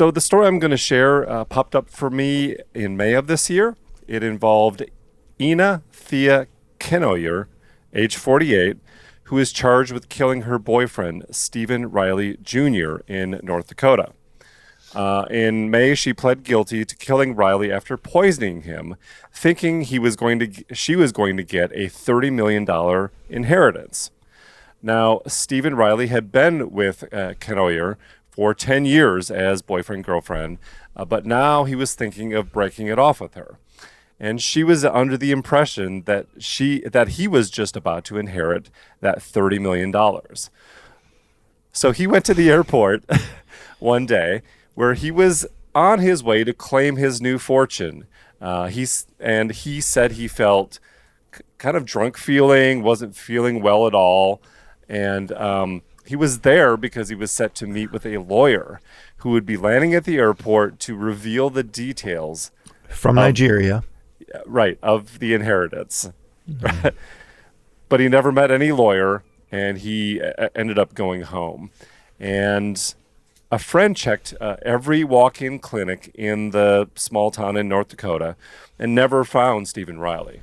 So the story I'm going to share popped up for me in May of this year. It involved Ina Thea Kenoyer, age 48, who is charged with killing her boyfriend, Stephen Riley Jr., in North Dakota. In May, she pled guilty to killing Riley after poisoning him, thinking she was going to get a $30 million inheritance. Now, Stephen Riley had been with Kenoyer for 10 years as boyfriend-girlfriend, but now he was thinking of breaking it off with her. And she was under the impression that he was just about to inherit that $30 million. So he went to the airport one day where he was on his way to claim his new fortune. He said he felt kind of drunk feeling, wasn't feeling well at all. And he was there because he was set to meet with a lawyer who would be landing at the airport to reveal the details. From Nigeria. Right, of the inheritance. Mm-hmm. But he never met any lawyer, and he ended up going home. And a friend checked every walk-in clinic in the small town in North Dakota and never found Stephen Riley.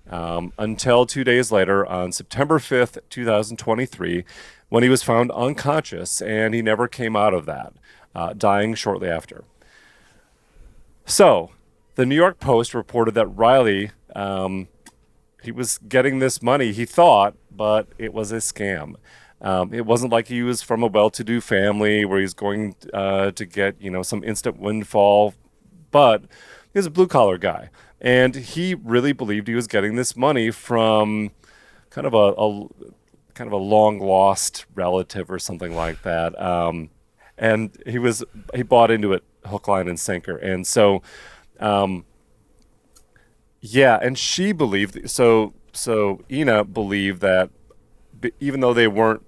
Until 2 days later, on September 5th, 2023, when he was found unconscious, and he never came out of that, dying shortly after. So, the New York Post reported that Riley, he was getting this money, he thought, but it was a scam. It wasn't like he was from a well-to-do family where he's going to get, some instant windfall, but he was a blue-collar guy. And he really believed he was getting this money from kind of a long-lost relative or something like that. And he bought into it hook, line, and sinker. And so... and she believed, so Ina believed that even though they weren't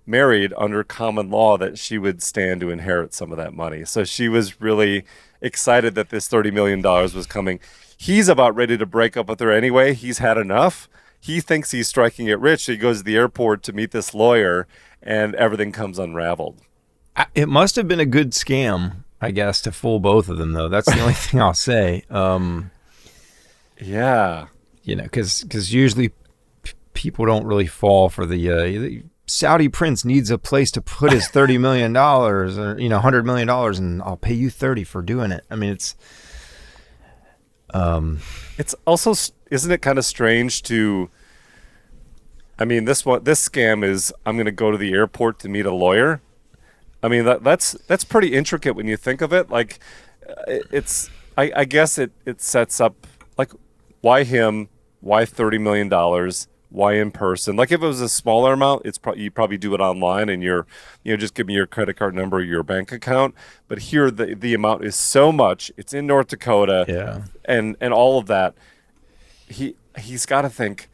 married under common law, that she would stand to inherit some of that money. So she was really excited that this $30 million was coming. He's about ready to break up with her anyway. He's had enough. He thinks he's striking it rich. He goes to the airport to meet this lawyer, and everything comes unraveled. It must have been a good scam, I guess, to fool both of them, though. That's the only thing I'll say. Yeah. Because usually people don't really fall for the Saudi prince needs a place to put his $30 million or, $100 million, and I'll pay you 30 for doing it. I mean, it's also, isn't it kind of strange to, this scam is, I'm going to go to the airport to meet a lawyer. I mean, that's pretty intricate when you think of it. Like, I guess it sets up, like, why him? Why $30 million? Why in person? Like, if it was a smaller amount, you probably do it online, and just give me your credit card number, your bank account. But here, the amount is so much. It's in North Dakota, yeah, and all of that. He's got to think,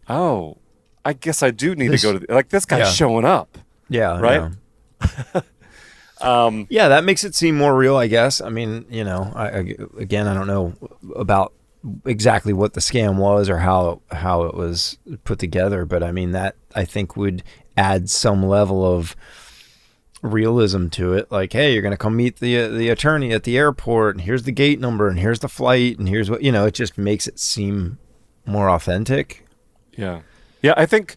oh, I guess I do need to go to this guy's showing up. Yeah, right. Yeah. That makes it seem more real, I guess. I mean, I don't know about exactly what the scam was or how it was put together, but I mean, that I think would add some level of realism to it. Like, hey, you're going to come meet the attorney at the airport, and here's the gate number, and here's the flight, and here's what, it just makes it seem more authentic. Yeah. I think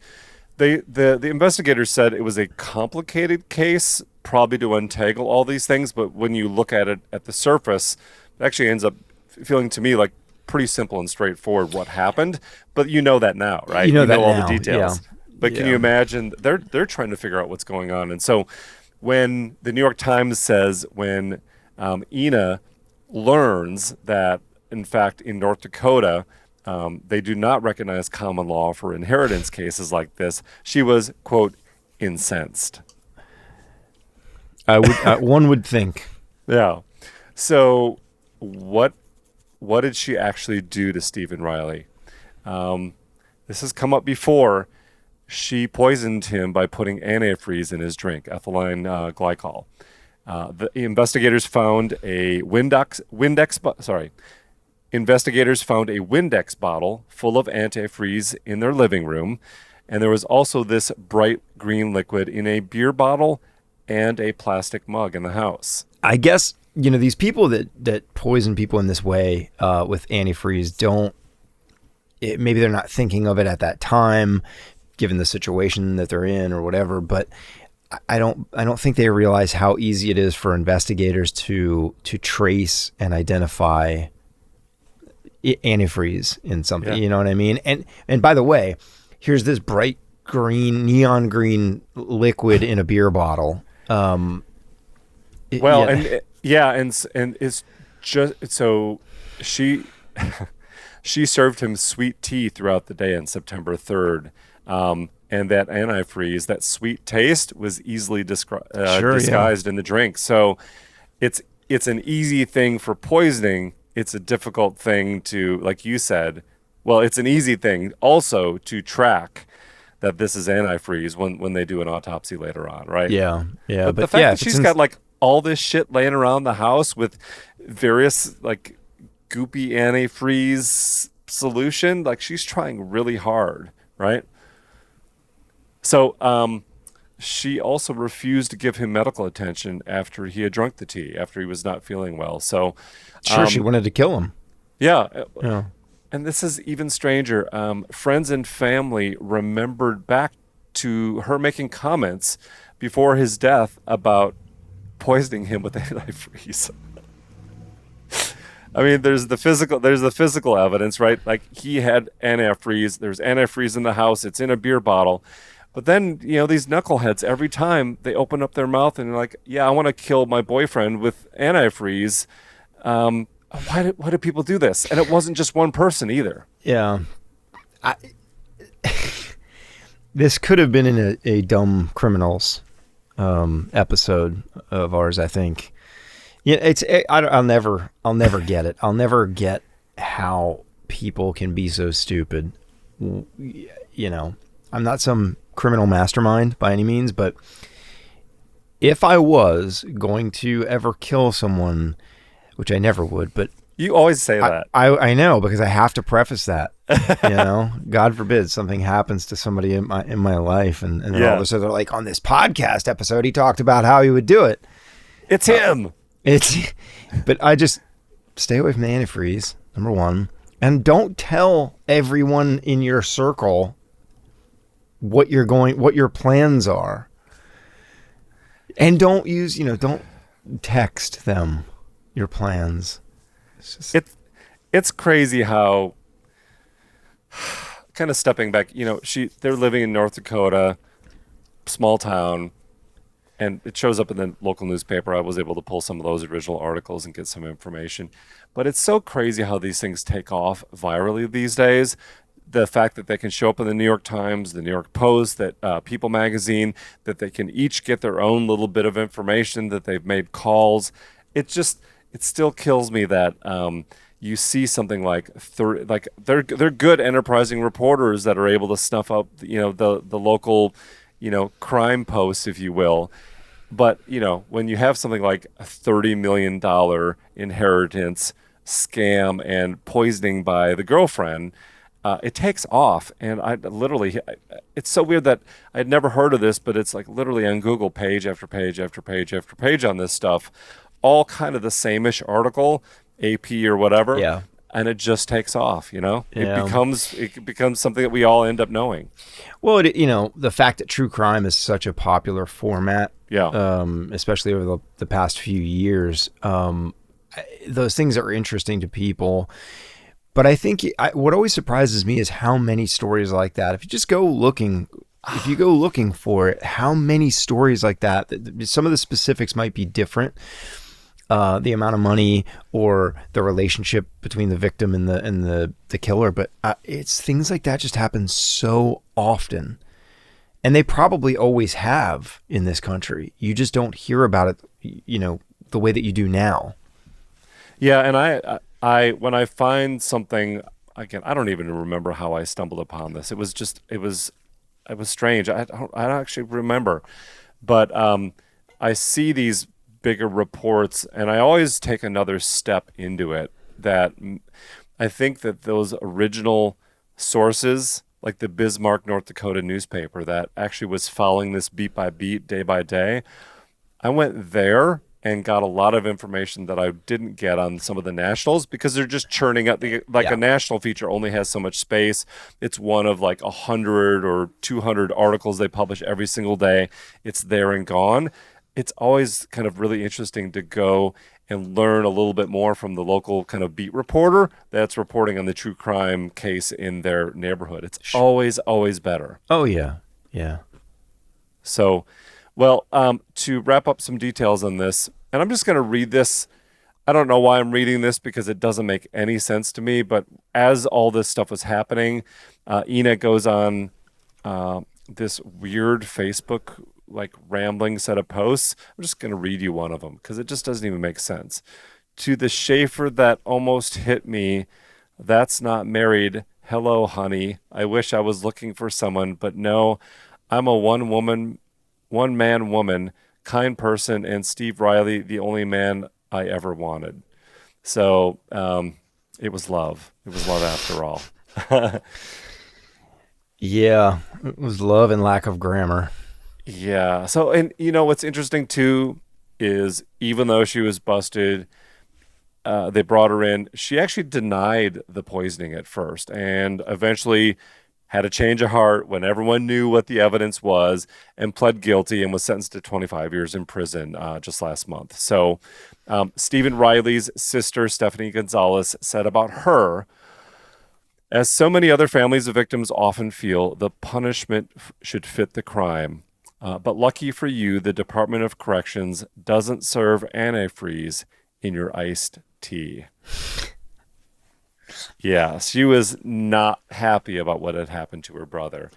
the investigators said it was a complicated case, probably to untangle all these things, but when you look at it at the surface, it actually ends up feeling to me like pretty simple and straightforward what happened. But that now, right? You know all now, the details. Yeah. But can you imagine they're trying to figure out what's going on? And so when the New York Times says when Ina learns that, in fact, in North Dakota, they do not recognize common law for inheritance cases like this, she was, quote, incensed. One would think. Yeah. So what did she actually do to Stephen Riley? This has come up before. She poisoned him by putting antifreeze in his drink, ethylene glycol. The investigators found a Investigators found a Windex bottle full of antifreeze in their living room, and there was also this bright green liquid in a beer bottle and a plastic mug in the house. I guess these people that poison people in this way with antifreeze maybe they're not thinking of it at that time, given the situation that they're in or whatever. But I don't think they realize how easy it is for investigators to trace and identify antifreeze in something. Yeah. You know what I mean? And by the way, here's this bright green, neon green liquid in a beer bottle. And it's just so she served him sweet tea throughout the day on September 3rd. And that antifreeze, that sweet taste, was easily disguised in the drink. So it's an easy thing for poisoning. It's a difficult thing to, like you said, well, it's an easy thing also to track that this is antifreeze when they do an autopsy later on, right? Yeah. But the fact that she's got like all this shit laying around the house with various like goopy antifreeze solution, like she's trying really hard, right? So she also refused to give him medical attention after he had drunk the tea, after he was not feeling well. So she wanted to kill him. Yeah. And this is even stranger. Friends and family remembered back to her making comments before his death about poisoning him with antifreeze. I mean, there's the physical evidence, right? Like he had antifreeze. There's antifreeze in the house. It's in a beer bottle. But then, these knuckleheads, every time they open up their mouth and they're like, yeah, I want to kill my boyfriend with antifreeze. Why do people do this? And it wasn't just one person either. Yeah. This could have been in a Dumb Criminals episode of ours, I think. Yeah, I'll never get it. I'll never get how people can be so stupid. I'm not some criminal mastermind by any means, but if I was going to ever kill someone, which I never would, but you always say that. I know, because I have to preface that. God forbid something happens to somebody in my life, and then all of a sudden they're like, on this podcast episode, he talked about how he would do it. It's him. But I just stay away from the antifreeze, number one, and don't tell everyone in your circle what your plans are, and don't don't text them your plans. It's crazy how, kind of stepping back, they're living in North Dakota, small town, and it shows up in the local newspaper. I was able to pull some of those original articles and get some information. But it's so crazy how these things take off virally these days. The fact that they can show up in the New York Times, the New York Post, that People Magazine, that they can each get their own little bit of information, that they've made calls. It still kills me that you see something like they're good enterprising reporters that are able to snuff up the local crime posts, if you will. But when you have something like a $30 million inheritance scam and poisoning by the girlfriend, it takes off. And it's so weird that I'd never heard of this, but it's like literally on Google page after page after page after page on this stuff, all kind of the same-ish article, AP or whatever. Yeah. And it just takes off, Yeah. It becomes something that we all end up knowing. Well, the fact that true crime is such a popular format, especially over the past few years, those things are interesting to people. But I think what always surprises me is how many stories like that, if you just go looking for it, how many stories like that, some of the specifics might be different. The amount of money or the relationship between the victim and the killer, but it's things like that just happen so often, and they probably always have in this country. You just don't hear about it, the way that you do now. Yeah, and I when I find something, again, I don't even remember how I stumbled upon this. It was strange. I don't actually remember, but I see these bigger reports, and I always take another step into it, that I think that those original sources, like the Bismarck, North Dakota newspaper that actually was following this beat by beat, day by day, I went there and got a lot of information that I didn't get on some of the nationals because they're just churning out Yeah. a national feature only has so much space. It's one of like 100 or 200 articles they publish every single day. It's there and gone. It's always kind of really interesting to go and learn a little bit more from the local kind of beat reporter that's reporting on the true crime case in their neighborhood. It's always better. Oh yeah. Yeah. So, well, to wrap up some details on this, and I'm just going to read this. I don't know why I'm reading this because it doesn't make any sense to me. But as all this stuff was happening, Ina goes on this weird Facebook like rambling set of posts. I'm just going to read you one of them because it just doesn't even make sense. To the Schaefer that almost hit me, that's not married. Hello, honey. I wish I was looking for someone, but no, I'm a one man woman, kind person, and Steve Riley, the only man I ever wanted. So it was love. It was love after all. Yeah. It was love and lack of grammar. Yeah. So, and what's interesting too is even though she was busted, they brought her in. She actually denied the poisoning at first and eventually had a change of heart when everyone knew what the evidence was and pled guilty and was sentenced to 25 years in prison just last month. So, Stephen Riley's sister, Stephanie Gonzalez, said about her, as so many other families of victims often feel, the punishment should fit the crime. But lucky for you, the Department of Corrections doesn't serve antifreeze in your iced tea. Yeah, she was not happy about what had happened to her brother.